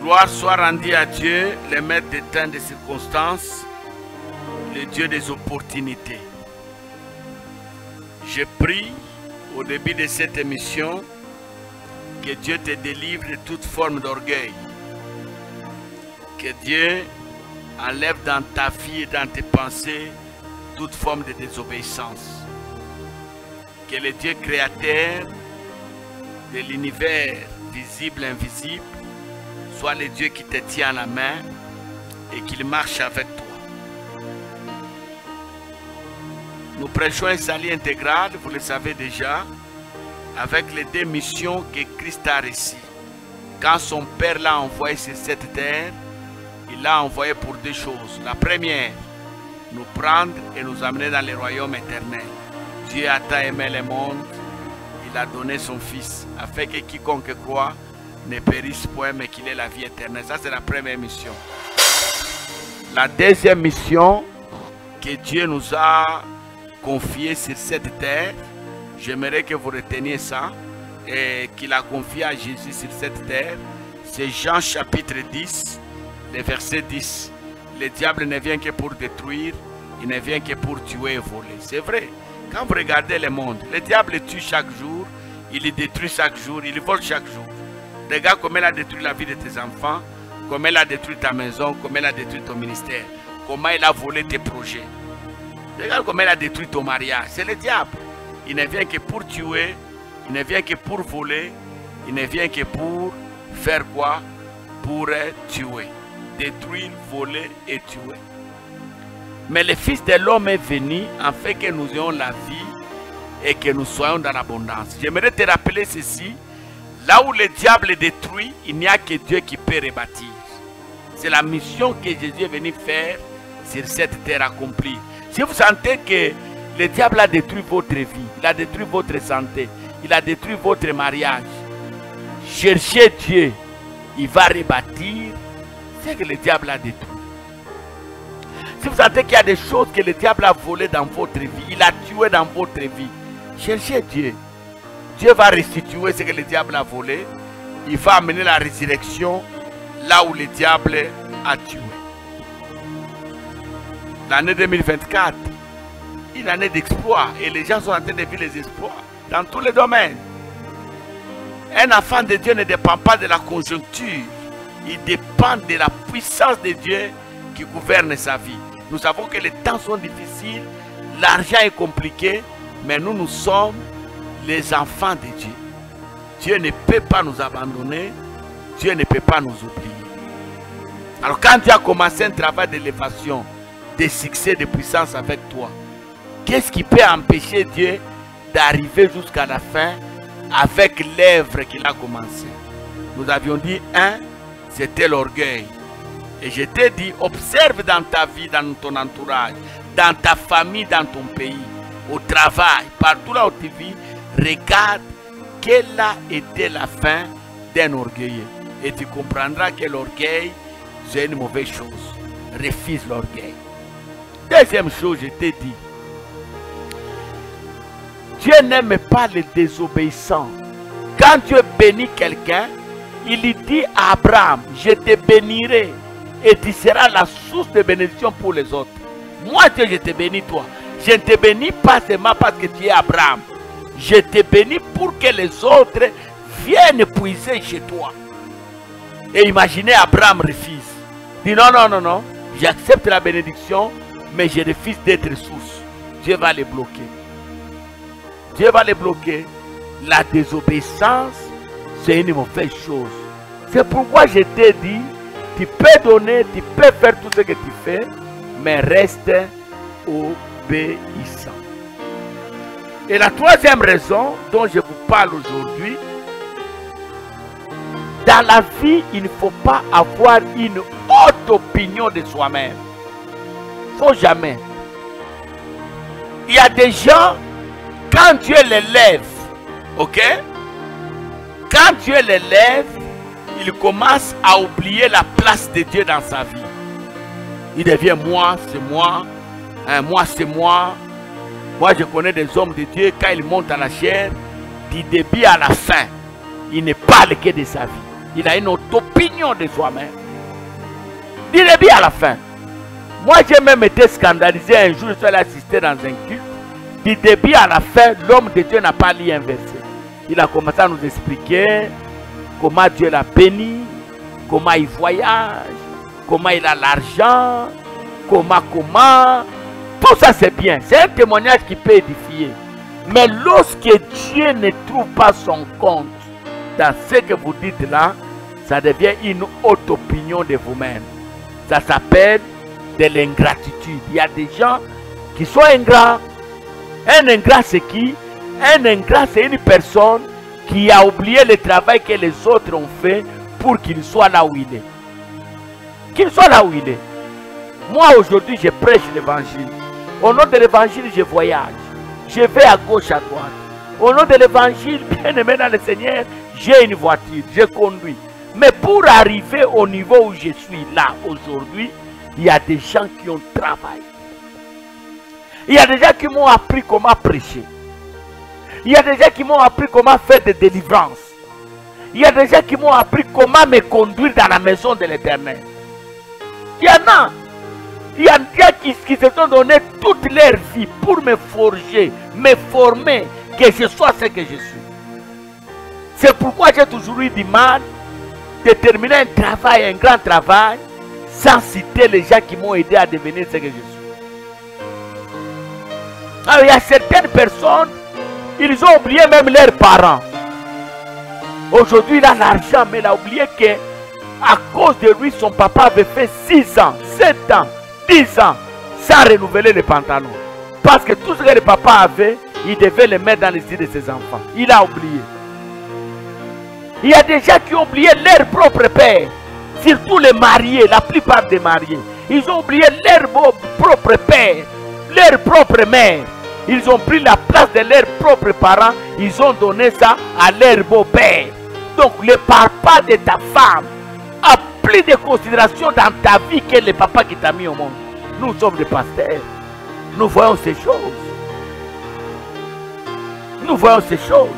Gloire soit rendue à Dieu, le maître des temps des circonstances, le Dieu des opportunités. Je prie au début de cette émission que Dieu te délivre de toute forme d'orgueil. Que Dieu enlève dans ta vie et dans tes pensées toute forme de désobéissance. Que le Dieu créateur de l'univers visible et invisible soit le Dieu qui te tient à la main et qu'il marche avec toi. Nous prêchons un salut intégral, vous le savez déjà, avec les deux missions que Christ a reçues. Quand son Père l'a envoyé sur cette terre, il l'a envoyé pour deux choses. La première, nous prendre et nous amener dans le royaume éternel. Dieu a tant aimé le monde, il a donné son Fils, afin que quiconque croit ne périsse point, mais qu'il ait la vie éternelle. Ça, c'est la première mission. La deuxième mission que Dieu nous a confiée sur cette terre, j'aimerais que vous reteniez ça, et qu'il a confié à Jésus sur cette terre, c'est Jean chapitre 10, le verset 10. Le diable ne vient que pour détruire, il ne vient que pour tuer et voler. C'est vrai. Quand vous regardez le monde, le diable tue chaque jour, il détruit chaque jour, il vole chaque jour. Regarde comment il a détruit la vie de tes enfants, comment il a détruit ta maison, comment il a détruit ton ministère, comment il a volé tes projets. Regarde comment il a détruit ton mariage. C'est le diable. Il ne vient que pour tuer, il ne vient que pour voler, il ne vient que pour faire quoi? Pour tuer. Détruire, voler et tuer. Mais le Fils de l'homme est venu afin que nous ayons la vie et que nous soyons dans l'abondance. J'aimerais te rappeler ceci. Là où le diable détruit, il n'y a que Dieu qui peut rebâtir. C'est la mission que Jésus est venu faire sur cette terre accomplie. Si vous sentez que le diable a détruit votre vie, il a détruit votre santé, il a détruit votre mariage, cherchez Dieu, il va rebâtir ce que le diable a détruit. Si vous sentez qu'il y a des choses que le diable a volées dans votre vie, il a tué dans votre vie, cherchez Dieu. Dieu va restituer ce que le diable a volé. Il va amener la résurrection là où le diable a tué. L'année 2024, une année d'exploit. Et les gens sont en train de vivre les exploits dans tous les domaines. Un enfant de Dieu ne dépend pas de la conjoncture. Il dépend de la puissance de Dieu qui gouverne sa vie. Nous savons que les temps sont difficiles, l'argent est compliqué, mais nous sommes les enfants de Dieu. Dieu ne peut pas nous abandonner, Dieu ne peut pas nous oublier. Alors quand Dieu a commencé un travail d'élévation, de succès, de puissance avec toi, qu'est-ce qui peut empêcher Dieu d'arriver jusqu'à la fin avec l'œuvre qu'il a commencé? Nous avions dit, c'était l'orgueil. Et je t'ai dit, observe dans ta vie, dans ton entourage, dans ta famille, dans ton pays, au travail, partout là où tu vis, regarde quelle a été la fin d'un orgueilleux. Et tu comprendras que l'orgueil, c'est une mauvaise chose. Refuse l'orgueil. Deuxième chose, je t'ai dit, Dieu n'aime pas les désobéissants. Quand Dieu bénit quelqu'un, il lui dit à Abraham, je te bénirai et tu seras la source de bénédiction pour les autres. Moi Dieu, je te bénis toi. Je ne te bénis pas seulement parce que tu es Abraham. Je te bénis pour que les autres viennent puiser chez toi. Et imaginez Abraham refuse. Il dit non, non, non, non. J'accepte la bénédiction, mais je refuse d'être source. Dieu va les bloquer. Dieu va les bloquer. La désobéissance, c'est une mauvaise chose. C'est pourquoi je t'ai dit, tu peux donner, tu peux faire tout ce que tu fais, mais reste obéissant. Et la troisième raison dont je vous parle aujourd'hui, dans la vie, il ne faut pas avoir une haute opinion de soi-même. Il ne faut jamais. Il y a des gens, quand Dieu les lève, ok? Quand Dieu les lève, il commence à oublier la place de Dieu dans sa vie. Il devient moi, c'est moi, moi c'est moi. Moi je connais des hommes de Dieu, quand ils montent à la chair, du début à la fin, il ne parle que de sa vie. Il a une autre opinion de soi-même. Dites bien à la fin. Moi, j'ai même été scandalisé un jour, je suis allé assister dans un culte. Du début à la fin, l'homme de Dieu n'a pas lu un verset. Il a commencé à nous expliquer comment Dieu l'a béni, comment il voyage, comment il a l'argent, comment. Tout ça c'est bien. C'est un témoignage qui peut édifier. Mais lorsque Dieu ne trouve pas son compte dans ce que vous dites là, ça devient une haute opinion de vous-même. Ça s'appelle de l'ingratitude. Il y a des gens qui sont ingrats. Un ingrat c'est qui? Un ingrat c'est une personne qui a oublié le travail que les autres ont fait pour qu'il soit là où il est. Qu'il soit là où il est. Moi aujourd'hui je prêche l'évangile. Au nom de l'évangile je voyage. Je vais à gauche, à droite. Au nom de l'évangile, bien aimé dans le Seigneur, j'ai une voiture, je conduis. Mais pour arriver au niveau où je suis là aujourd'hui, il y a des gens qui ont travaillé. Il y a des gens qui m'ont appris comment prêcher. Il y a des gens qui m'ont appris comment faire des délivrances. Il y a des gens qui m'ont appris comment me conduire dans la maison de l'Éternel. Il y en a. Il y a des gens qui se sont donné toute leur vie pour me forger, me former, que je sois ce que je suis. C'est pourquoi j'ai toujours eu du mal de terminer un travail, un grand travail, sans citer les gens qui m'ont aidé à devenir ce que je suis. Alors il y a certaines personnes, ils ont oublié même leurs parents. Aujourd'hui il a l'argent, mais il a oublié que à cause de lui, son papa avait fait 6 ans, 7 ans, 10 ans, sans renouveler les pantalons. Parce que tout ce que le papa avait, il devait le mettre dans les yeux de ses enfants. Il a oublié. Il y a des gens qui ont oublié leur propre père. Surtout les mariés, la plupart des mariés. Ils ont oublié leur propre père, leur propre mère. Ils ont pris la place de leurs propres parents. Ils ont donné ça à leur beau-père. Donc le papa de ta femme a plus de considération dans ta vie que le papa qui t'a mis au monde. Nous sommes des pasteurs. Nous voyons ces choses. Nous voyons ces choses.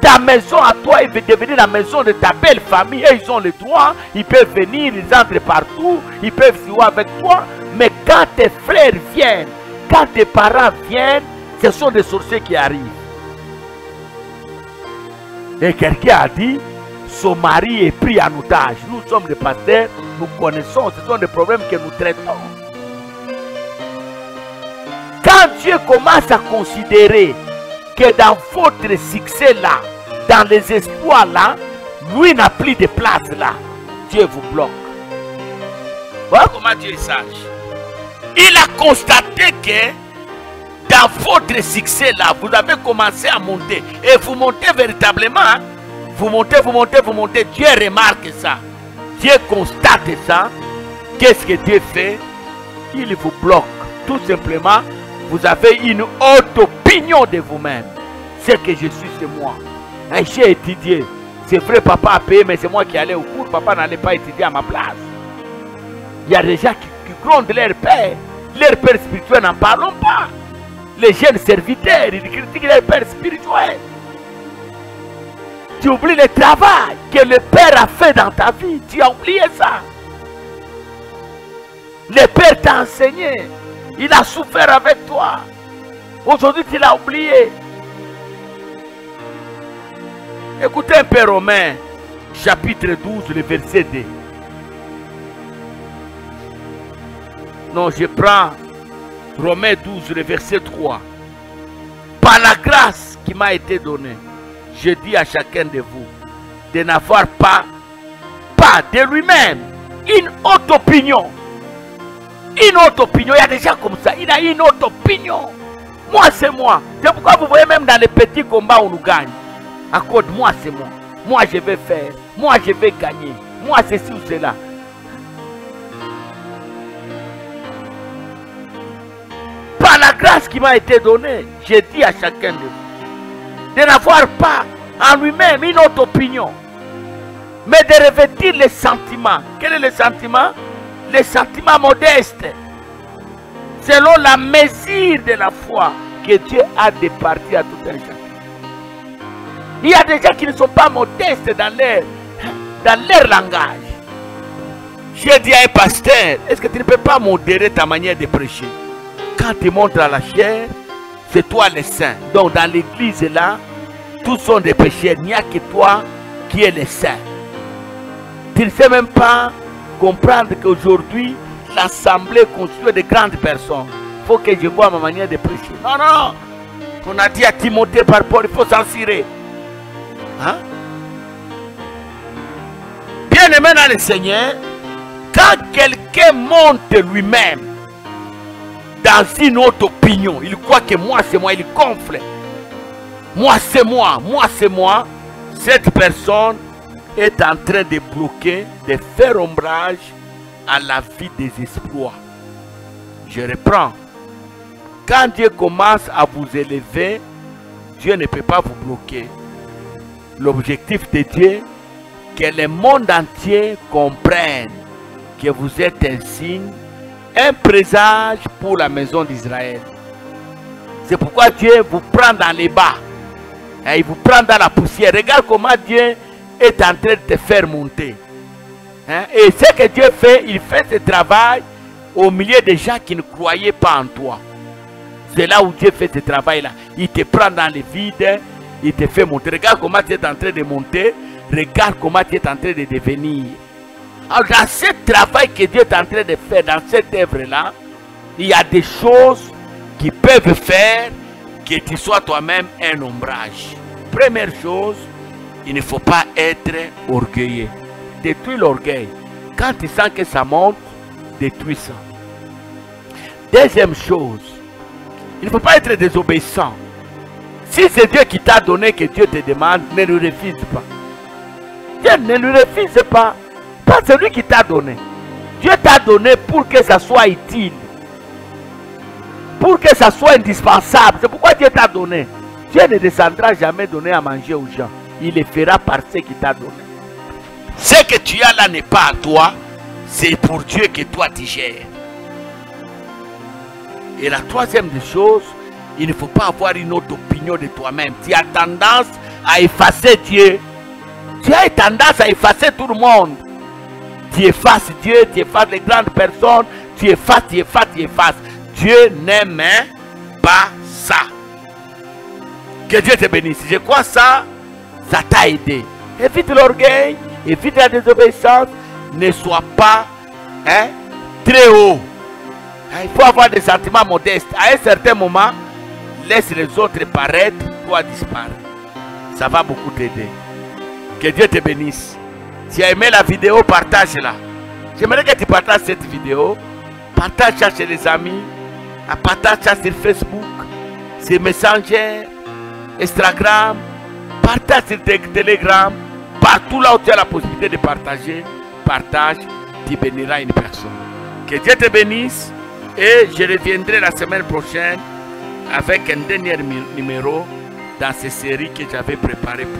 Ta maison à toi, elle veut devenir la maison de ta belle famille. Et ils ont le droit, ils peuvent venir, ils entrent partout, ils peuvent jouer avec toi. Mais quand tes frères viennent, quand tes parents viennent, ce sont des sorciers qui arrivent. Et quelqu'un a dit, son mari est pris en otage. Nous sommes des pasteurs, nous connaissons, ce sont des problèmes que nous traitons. Quand Dieu commence à considérer que dans votre succès là, dans les espoirs là, lui n'a plus de place là, Dieu vous bloque. Voilà comment Dieu est sage. Il a constaté que dans votre succès là, vous avez commencé à monter. Et vous montez véritablement. Hein? Vous montez, vous montez, vous montez. Dieu remarque ça. Dieu constate ça. Qu'est-ce que Dieu fait? Il vous bloque. Tout simplement, vous avez une haute opinion de vous-même. Ce que je suis, c'est moi. J'ai étudié. C'est vrai, papa a payé, mais c'est moi qui allais au cours. Papa n'allait pas étudier à ma place. Il y a des gens qui grondent leur père. Leur père spirituel, n'en parlons pas. Les jeunes serviteurs, ils critiquent leur père spirituel. Tu oublies le travail que le père a fait dans ta vie. Tu as oublié ça. Le père t'a enseigné. Il a souffert avec toi. Aujourd'hui, tu l'as oublié. Écoutez un peu Romains, chapitre 12, le verset 2. Non, je prends Romains 12, le verset 3. Par la grâce qui m'a été donnée, je dis à chacun de vous de n'avoir pas de lui-même une haute opinion. Une autre opinion, il y a des gens comme ça, il a une autre opinion. Moi c'est moi. C'est pourquoi vous voyez même dans les petits combats on nous gagne. Accorde, moi c'est moi. Moi je vais faire. Moi je vais gagner. Moi ceci ou cela. Par la grâce qui m'a été donnée, je dis à chacun de vous de n'avoir pas en lui-même une autre opinion, mais de revêtir les sentiments. Quel est le sentiment? Les sentiments modestes, selon la mesure de la foi que Dieu a départie à tout un chacun. Il y a des gens qui ne sont pas modestes dans leur dans leur langage. J'ai dit à un pasteur, est-ce que tu ne peux pas modérer ta manière de prêcher? Quand tu montres à la chair, c'est toi le saint. Donc dans l'église là, tous sont des pécheurs. Il n'y a que toi qui es le saint. Tu ne sais même pas comprendre qu'aujourd'hui, l'assemblée constituée de grandes personnes. Il faut que je vois ma manière de prêcher. Non, non. On a dit à Timothée par rapport, il faut censurer. Hein? Bien aimé dans le Seigneur, quand quelqu'un monte lui-même dans une autre opinion, il croit que moi c'est moi, il gonfle. Moi c'est moi, moi c'est moi. Cette personne est en train de bloquer, de faire ombrage à la vie des exploits. Je reprends. Quand Dieu commence à vous élever, Dieu ne peut pas vous bloquer. L'objectif de Dieu, que le monde entier comprenne que vous êtes un signe, un présage pour la maison d'Israël. C'est pourquoi Dieu vous prend dans les bas. Il vous prend dans la poussière. Regarde comment Dieu est en train de te faire monter. Et ce que Dieu fait, il fait ce travail au milieu des gens qui ne croyaient pas en toi. C'est là où Dieu fait ce travail-là. Il te prend dans le vide, il te fait monter. Regarde comment tu es en train de monter. Regarde comment tu es en train de devenir. Alors dans ce travail que Dieu est en train de faire, dans cette œuvre-là, il y a des choses qui peuvent faire que tu sois toi-même un ombrage. Première chose, il ne faut pas être orgueilleux. Détruis l'orgueil. Quand tu sens que ça monte, détruis ça. Deuxième chose, il ne faut pas être désobéissant. Si c'est Dieu qui t'a donné, que Dieu te demande, ne le refuse pas. Dieu ne le refuse pas. Pas celui qui t'a donné. Dieu t'a donné pour que ça soit utile. Pour que ça soit indispensable. C'est pourquoi Dieu t'a donné. Dieu ne descendra jamais donner à manger aux gens. Il le fera par ce qu'il t'a donné. Ce que tu as là n'est pas à toi. C'est pour Dieu que toi tu gères. Et la troisième des choses, il ne faut pas avoir une autre opinion de toi-même. Tu as tendance à effacer Dieu. Tu as tendance à effacer tout le monde. Tu effaces Dieu, tu effaces les grandes personnes, tu effaces, tu effaces, tu effaces. Dieu n'aime pas ça. Que Dieu te bénisse. Je crois ça, ça t'a aidé. Évite l'orgueil, évite la désobéissance. Ne sois pas très haut. Il faut avoir des sentiments modestes. À un certain moment, laisse les autres paraître, toi disparaître. Ça va beaucoup t'aider. Que Dieu te bénisse. Si tu as aimé la vidéo, partage-la. J'aimerais que tu partages cette vidéo. Partage ça chez les amis. Partage ça sur Facebook, sur Messenger, Instagram. Partage sur Telegram. Partout là où tu as la possibilité de partager, partage, tu béniras une personne. Que Dieu te bénisse. Et je reviendrai la semaine prochaine avec un dernier numéro dans cette série que j'avais préparée pour